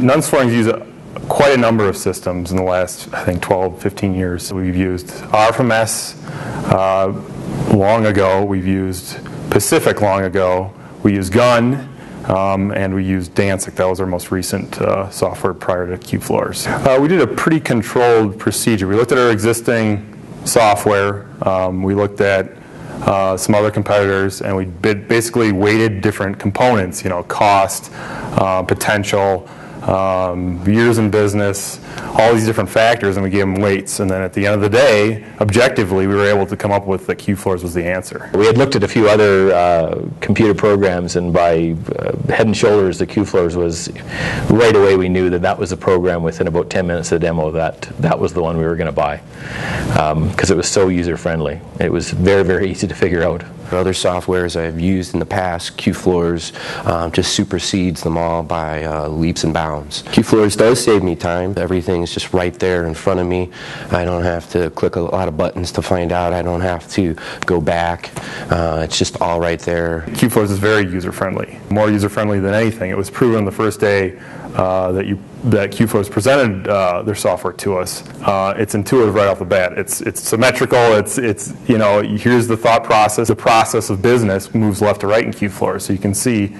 Nuns Flooring's used quite a number of systems in the last, I think, 12, 15 years. We've used RFMS long ago. We've used Pacific long ago. We used Gun. And we used Danzig. That was our most recent software prior to QFloors. We did a pretty controlled procedure. We looked at our existing software. We looked at some other competitors, and we basically weighted different components, cost, potential, years in business, all these different factors, and we gave them weights. And then at the end of the day, objectively, we were able to come up with that QFloors was the answer. We had looked at a few other computer programs, and by head and shoulders, the QFloors was, right away we knew that was a program within about 10 minutes of the demo that was the one we were going to buy, because it was so user-friendly. It was very, very easy to figure out. Other softwares I've used in the past, QFloors just supersedes them all by leaps and bounds. QFloors does save me time. Everything is just right there in front of me. I don't have to click a lot of buttons to find out. I don't have to go back. It's just all right there. QFloors is very user-friendly, more user-friendly than anything. It was proven the first day that QFloors presented their software to us. It's intuitive right off the bat. It's symmetrical. It's here's the thought process. The process of business moves left to right in QFloors, so you can see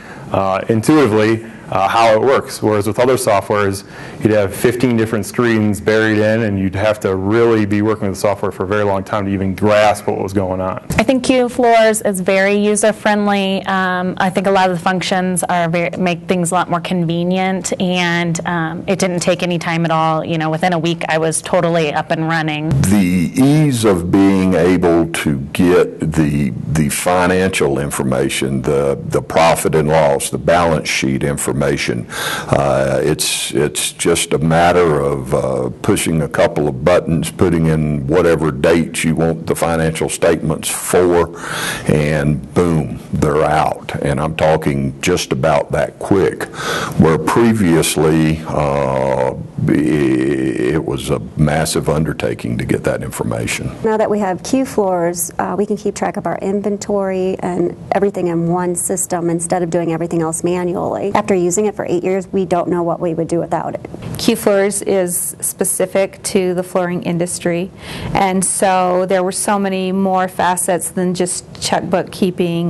intuitively how it works. Whereas with other softwares, you'd have 15 different screens buried in, and you'd have to really be working with the software for a very long time to even grasp what was going on. I think QFloors is very user-friendly. I think a lot of the functions make things a lot more convenient, and it didn't take any time at all. Within a week, I was totally up and running. The ease of being able to get the financial information, the profit and loss, the balance sheet information. It's just a matter of pushing a couple of buttons, putting in whatever dates you want the financial statements for, and boom, they're out. And I'm talking just about that quick. Where previously it was a massive undertaking to get that information. Now that we have QFloors, we can keep track of our inventory and everything in one system instead of doing everything else manually. After using it for 8 years, we don't know what we would do without it. QFloors is specific to the flooring industry, and so there were so many more facets than just checkbook keeping.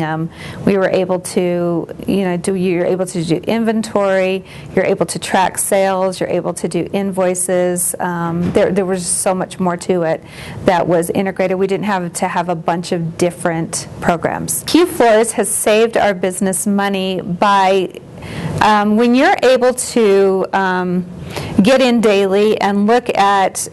We were able to, you're able to do inventory, you're able to track sales, you're able to do invoices. There was so much more to it that was integrated. We didn't have to have a bunch of different programs. QFloors has saved our business money by when you're able to get in daily and look at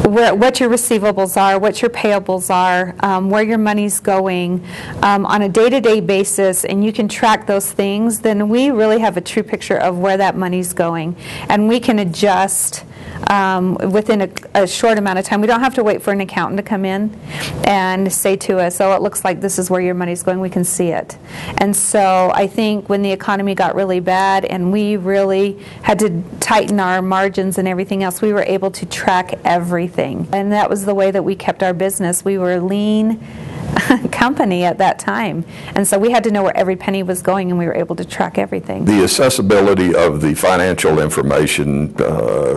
what your receivables are, what your payables are, where your money's going on a day-to-day basis, and you can track those things, then we really have a true picture of where that money's going, and we can adjust within a short amount of time. We don't have to wait for an accountant to come in and say to us, oh, it looks like this is where your money's going. We can see it. And so I think when the economy got really bad and we really had to tighten our margins and everything else, we were able to track everything. And that was the way that we kept our business. We were a lean company at that time, and so we had to know where every penny was going, and we were able to track everything. The accessibility of the financial information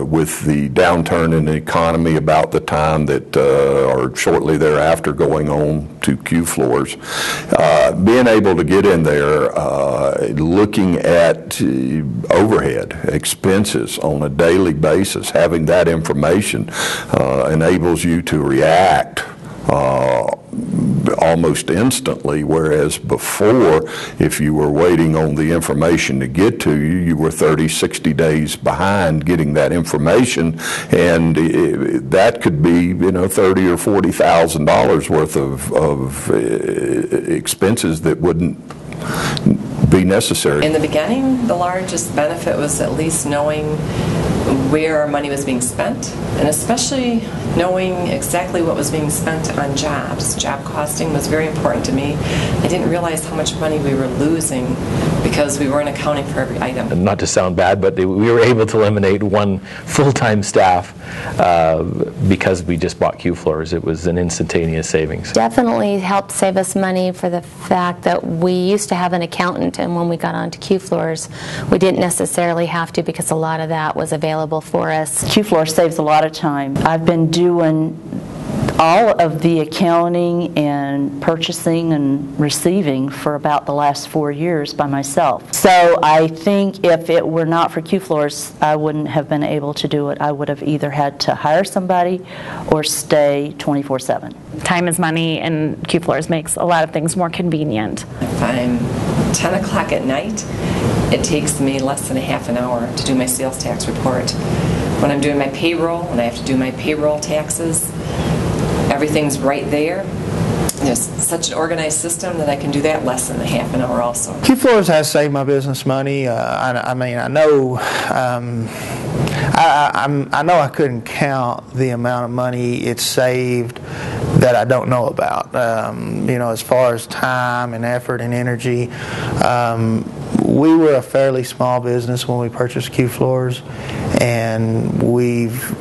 with the downturn in the economy about the time that, or shortly thereafter, going on to QFloors, being able to get in there, looking at overhead expenses on a daily basis, having that information enables you to react almost instantly, whereas before, if you were waiting on the information to get to you, you were 30, 60 days behind getting that information, and that could be, $30,000 or $40,000 worth of expenses that wouldn't be necessary. In the beginning, the largest benefit was at least knowing where our money was being spent, and especially Knowing exactly what was being spent on jobs, job costing was very important to me. I didn't realize how much money we were losing because we weren't accounting for every item. Not to sound bad, but we were able to eliminate one full-time staff because we just bought QFloors. It was an instantaneous savings. Definitely helped save us money for the fact that we used to have an accountant, and when we got onto QFloors, we didn't necessarily have to because a lot of that was available for us. QFloors saves a lot of time. I've been doing all of the accounting and purchasing and receiving for about the last 4 years by myself. So I think if it were not for QFloors, I wouldn't have been able to do it. I would have either had to hire somebody or stay 24/7. Time is money, and QFloors makes a lot of things more convenient. If I'm 10 o'clock at night, it takes me less than a half an hour to do my sales tax report. When I'm doing my payroll and I have to do my payroll taxes, everything's right there. There's such an organized system that I can do that less than a half an hour also. QFloors has saved my business money. I know I couldn't count the amount of money it's saved that I don't know about. As far as time and effort and energy. We were a fairly small business when we purchased QFloors, and we've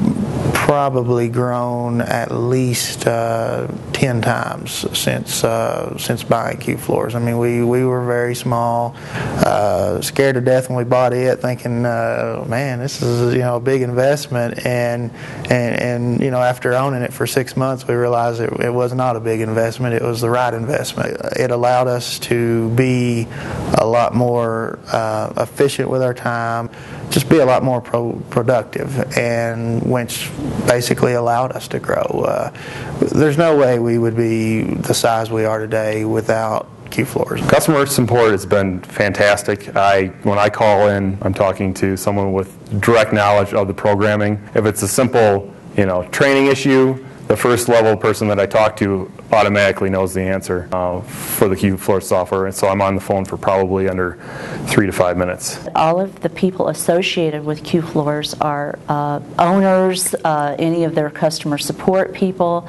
probably grown at least 10 times since buying QFloors. I mean, we were very small, scared to death when we bought it, thinking, man, this is a big investment. And after owning it for 6 months, we realized it was not a big investment. It was the right investment. It allowed us to be a lot more efficient with our time, just be a lot more productive, and which basically allowed us to grow. There's no way we would be the size we are today without QFloors. Customer support has been fantastic. When I call in, I'm talking to someone with direct knowledge of the programming. If it's a simple, training issue, the first level person that I talk to automatically knows the answer for the QFloors software, and so I'm on the phone for probably under 3 to 5 minutes. All of the people associated with QFloors are owners, any of their customer support people.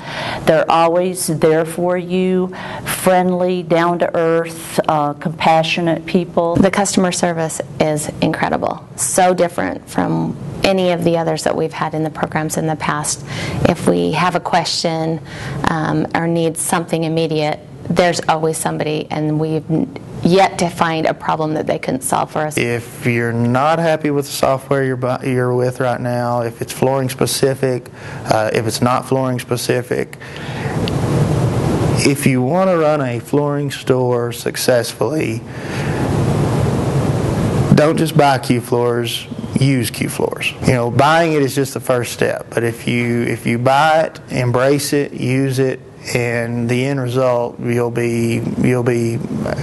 They're always there for you, friendly, down-to-earth, compassionate people. The customer service is incredible, so different from any of the others that we've had in the programs in the past. If we have a question or need something immediate, there's always somebody, and we've yet to find a problem that they couldn't solve for us. If you're not happy with the software you're with right now, if it's flooring specific, if it's not flooring specific, if you want to run a flooring store successfully, don't just buy QFloors, use QFloors. Buying it is just the first step, but if you buy it, embrace it, use it, and the end result, you'll be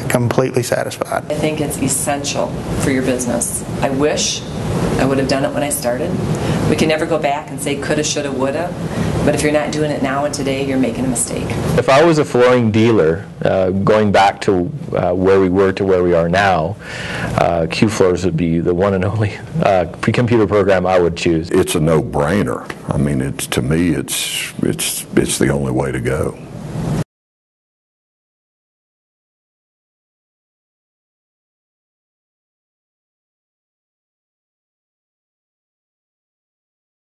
completely satisfied. I think it's essential for your business. I wish I would have done it when I started. We can never go back and say coulda, shoulda, woulda, but if you're not doing it now and today, you're making a mistake. If I was a flooring dealer, going back to where we were to where we are now, QFloors would be the one and only computer program I would choose. It's a no-brainer. I mean, to me, it's the only way to go.